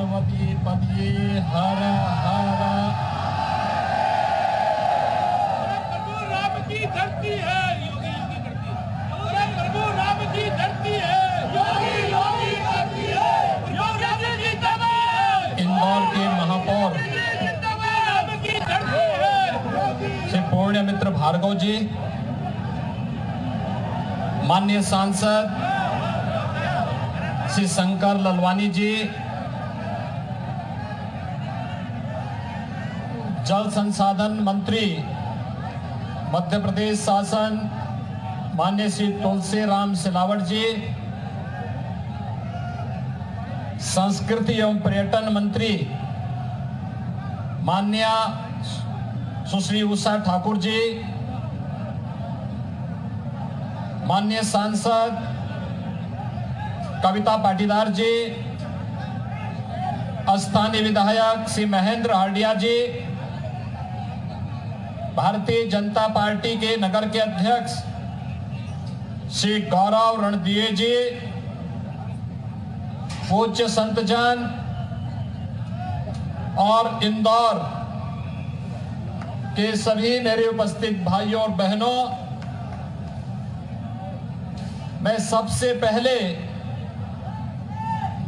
पार्वती पतिये हर हर। प्रभु राम की धरती है, योगी योगी करती है। प्रभु राम की धरती है, योगी योगी करती है। योगी जी जिंदाबाद। इंदौर के महापौर राम की धरती है। श्री पुण्य मित्र भार्गव जी, माननीय सांसद श्री शंकर ललवानी जी, जल संसाधन मंत्री मध्य प्रदेश शासन माननीय श्री तुलसीराम सिलावट जी, संस्कृति एवं पर्यटन मंत्री माननीय सुश्री उषा ठाकुर जी, माननीय सांसद कविता पाटीदार जी, स्थानीय विधायक श्री महेंद्र हार्डिया जी, भारतीय जनता पार्टी के नगर के अध्यक्ष श्री गौरव रणदिए जी, पूज्य संतजन और इंदौर के सभी मेरे उपस्थित भाइयों और बहनों, मैं सबसे पहले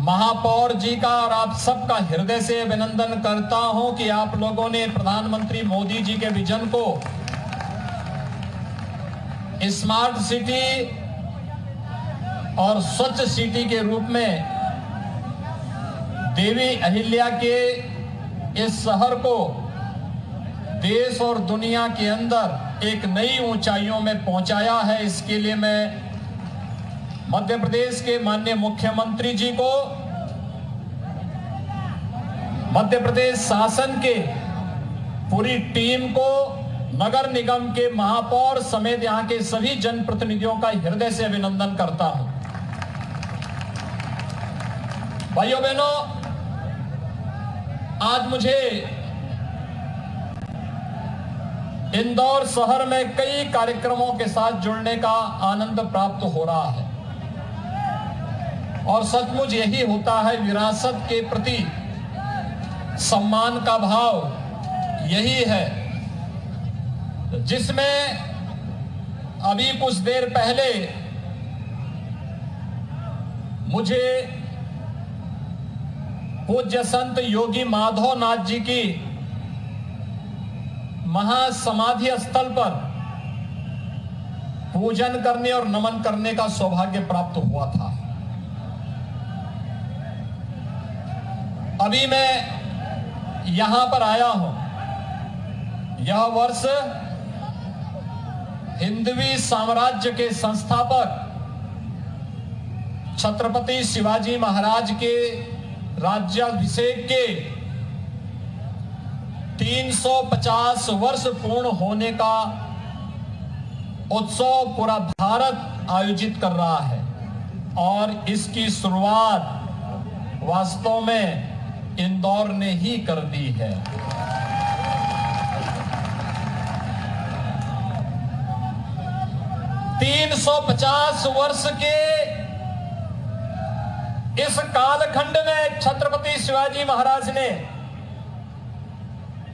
महापौर जी का और आप सबका हृदय से अभिनंदन करता हूं कि आप लोगों ने प्रधानमंत्री मोदी जी के विजन को स्मार्ट सिटी और स्वच्छ सिटी के रूप में देवी अहिल्या के इस शहर को देश और दुनिया के अंदर एक नई ऊंचाइयों में पहुंचाया है। इसके लिए मैं मध्य प्रदेश के माननीय मुख्यमंत्री जी को, मध्य प्रदेश शासन के पूरी टीम को, नगर निगम के महापौर समेत यहां के सभी जनप्रतिनिधियों का हृदय से अभिनंदन करता हूं। भाइयों बहनों, आज मुझे इंदौर शहर में कई कार्यक्रमों के साथ जुड़ने का आनंद प्राप्त हो रहा है और सचमुच यही होता है, विरासत के प्रति सम्मान का भाव यही है जिसमें अभी कुछ देर पहले मुझे पूज्य संत योगी माधवनाथ जी की महासमाधि स्थल पर पूजन करने और नमन करने का सौभाग्य प्राप्त हुआ था। अभी मैं यहां पर आया हूं। यह वर्ष हिंदवी साम्राज्य के संस्थापक छत्रपति शिवाजी महाराज के राज्याभिषेक के 350 वर्ष पूर्ण होने का उत्सव पूरा भारत आयोजित कर रहा है और इसकी शुरुआत वास्तव में इंदौर ने ही कर दी है। $350 वर्ष के इस कालखंड में छत्रपति शिवाजी महाराज ने,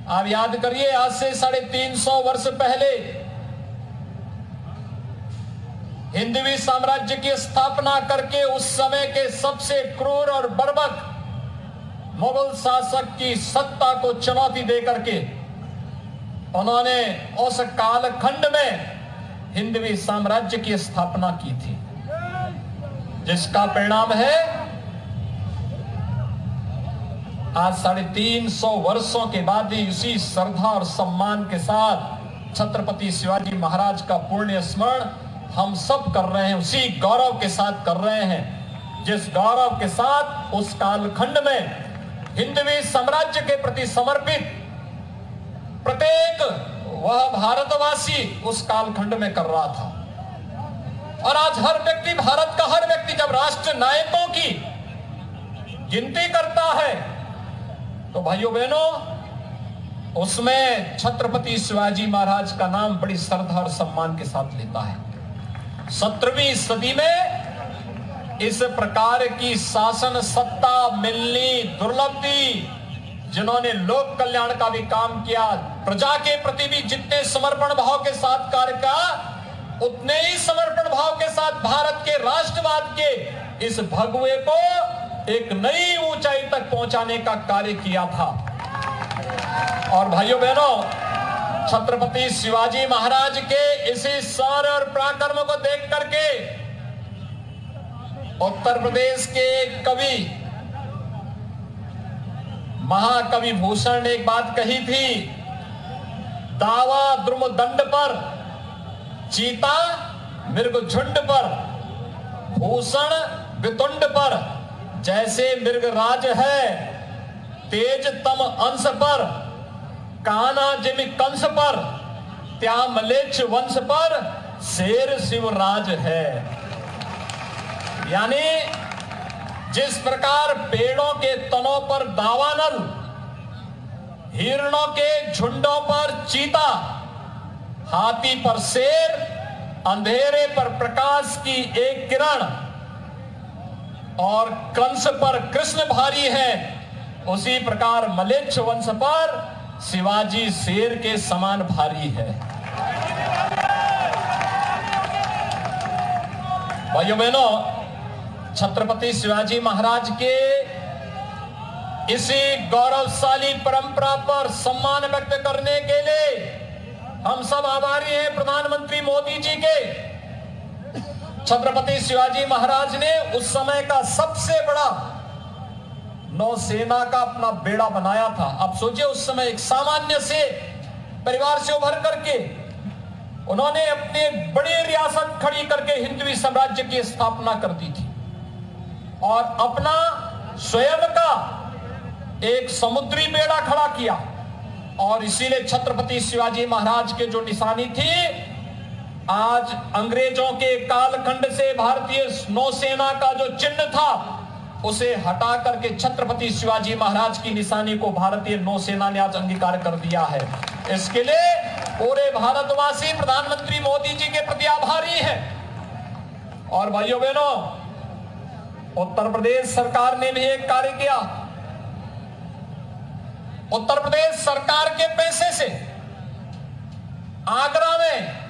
आप याद करिए, आज से 350 वर्ष पहले हिंदवी साम्राज्य की स्थापना करके उस समय के सबसे क्रूर और बर्बक मुगल शासक की सत्ता को चुनौती दे करके उन्होंने उस कालखंड में हिंदवी साम्राज्य की स्थापना की थी, जिसका परिणाम है आज 350 वर्षों के बाद ही इसी श्रद्धा और सम्मान के साथ छत्रपति शिवाजी महाराज का पुण्य स्मरण हम सब कर रहे हैं, उसी गौरव के साथ कर रहे हैं जिस गौरव के साथ उस कालखंड में हिंदवी साम्राज्य के प्रति समर्पित प्रत्येक वह भारतवासी उस कालखंड में कर रहा था। और आज हर व्यक्ति, भारत का हर व्यक्ति जब राष्ट्र नायकों की गिनती करता है तो भाइयों बहनों उसमें छत्रपति शिवाजी महाराज का नाम बड़ी श्रद्धा और सम्मान के साथ लेता है। 17वीं सदी में इस प्रकार की शासन सत्ता मिलनी दुर्लभ थी, जिन्होंने लोक कल्याण का भी काम किया, प्रजा के प्रति भी जितने समर्पण भाव के साथ कार्य किया, उतने ही समर्पण भाव के साथ भारत के राष्ट्रवाद के इस भगवे को एक नई ऊंचाई तक पहुंचाने का कार्य किया था। और भाइयों बहनों, छत्रपति शिवाजी महाराज के इसी शौर्य और पराक्रम को देख करके उत्तर प्रदेश के कवि महाकवि भूषण ने एक बात कही थी, दावा द्रुम दंड पर, चीता मृग झुंड पर, भूषण वितुंड पर, जैसे मृग राज है तेज तम अंश पर, काना जिमि कंस पर, त्या मलेच्छ वंश पर, शेर शिवराज है। यानी जिस प्रकार पेड़ों के तनों पर दावानल, हिरणों के झुंडों पर चीता, हाथी पर शेर, अंधेरे पर प्रकाश की एक किरण और कंस पर कृष्ण भारी है, उसी प्रकार मलेच्छ वंश पर शिवाजी शेर के समान भारी है। भाइयों बहनों, छत्रपति शिवाजी महाराज के इसी गौरवशाली परंपरा पर सम्मान व्यक्त करने के लिए हम सब आभारी हैं प्रधानमंत्री मोदी जी के। छत्रपति शिवाजी महाराज ने उस समय का सबसे बड़ा नौसेना का अपना बेड़ा बनाया था। आप सोचिए, उस समय एक सामान्य से परिवार से उभर करके उन्होंने अपनी बड़ी रियासत खड़ी करके हिंदवी साम्राज्य की स्थापना कर दी थी और अपना स्वयं का एक समुद्री बेड़ा खड़ा किया। और इसीलिए छत्रपति शिवाजी महाराज के जो निशानी थी, आज अंग्रेजों के कालखंड से भारतीय नौसेना का जो चिन्ह था, उसे हटा करके छत्रपति शिवाजी महाराज की निशानी को भारतीय नौसेना ने आज अंगीकार कर दिया है। इसके लिए पूरे भारतवासी प्रधानमंत्री मोदी जी के प्रति आभारी है। और भाइयों बहनों, उत्तर प्रदेश सरकार ने भी एक कार्य किया। उत्तर प्रदेश सरकार के पैसे से आगरा में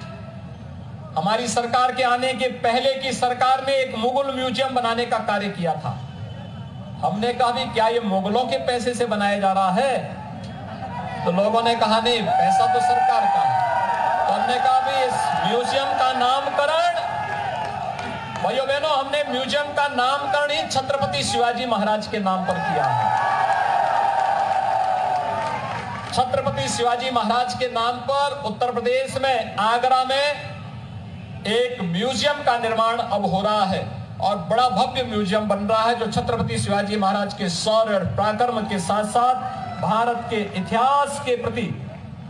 हमारी सरकार के आने के पहले की सरकार ने एक मुगल म्यूजियम बनाने का कार्य किया था। हमने कहा भी क्या ये मुगलों के पैसे से बनाया जा रहा है? तो लोगों ने कहा नहीं, पैसा तो सरकार का है। तो हमने कहा भी इस म्यूजियम का नामकरण, भाइयों बहनों, हमने म्यूजियम का नामकरण ही छत्रपति शिवाजी महाराज के नाम पर किया है। छत्रपति शिवाजी महाराज के नाम पर उत्तर प्रदेश में आगरा में एक म्यूजियम का निर्माण अब हो रहा है और बड़ा भव्य म्यूजियम बन रहा है, जो छत्रपति शिवाजी महाराज के शौर्य और पराक्रम के साथ साथ भारत के इतिहास के प्रति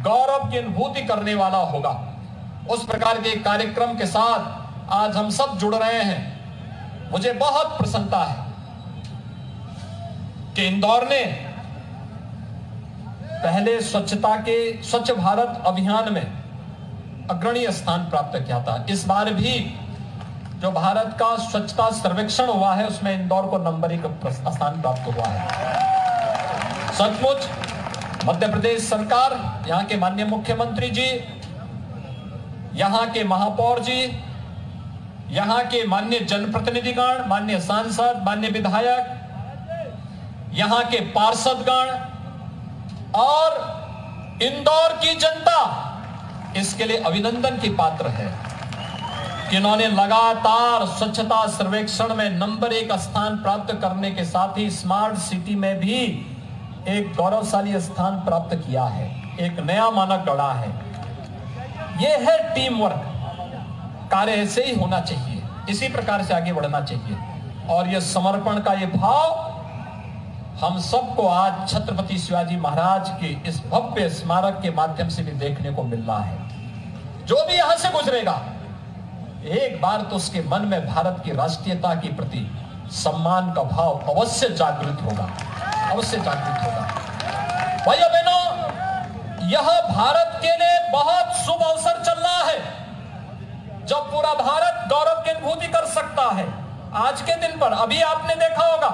गौरव की अनुभूति करने वाला होगा। उस प्रकार के कार्यक्रम के साथ आज हम सब जुड़ रहे हैं। मुझे बहुत प्रसन्नता है कि इंदौर ने पहले स्वच्छ भारत अभियान में अग्रणी स्थान प्राप्त किया था। इस बार भी जो भारत का स्वच्छता सर्वेक्षण हुआ है, उसमें इंदौर को नंबर 1 स्थान प्राप्त हुआ है। सचमुच मध्य प्रदेश सरकार, यहाँ के माननीय मुख्यमंत्री जी, यहाँ के महापौर जी, यहाँ के माननीय जनप्रतिनिधिगण, माननीय सांसद, माननीय विधायक, यहाँ के पार्षदगण और इंदौर की जनता इसके लिए अभिनंदन की पात्र है कि इन्होंने लगातार स्वच्छता सर्वेक्षण में नंबर 1 स्थान प्राप्त करने के साथ ही स्मार्ट सिटी में भी एक गौरवशाली स्थान प्राप्त किया है, एक नया मानक गढ़ा है। यह है टीम वर्क। कार्य ऐसे ही होना चाहिए, इसी प्रकार से आगे बढ़ना चाहिए। और यह समर्पण का यह भाव हम सबको आज छत्रपति शिवाजी महाराज के इस भव्य स्मारक के माध्यम से भी देखने को मिल रहा है। जो भी यहां से गुजरेगा, एक बार तो उसके मन में भारत की राष्ट्रीयता के प्रति सम्मान का भाव अवश्य जागृत होगा, अवश्य जागृत होगा। भाइयों बहनों, यह भारत के लिए बहुत शुभ अवसर चल रहा है, जब पूरा भारत गौरव की अनुभूति कर सकता है आज के दिन पर अभी आपने देखा होगा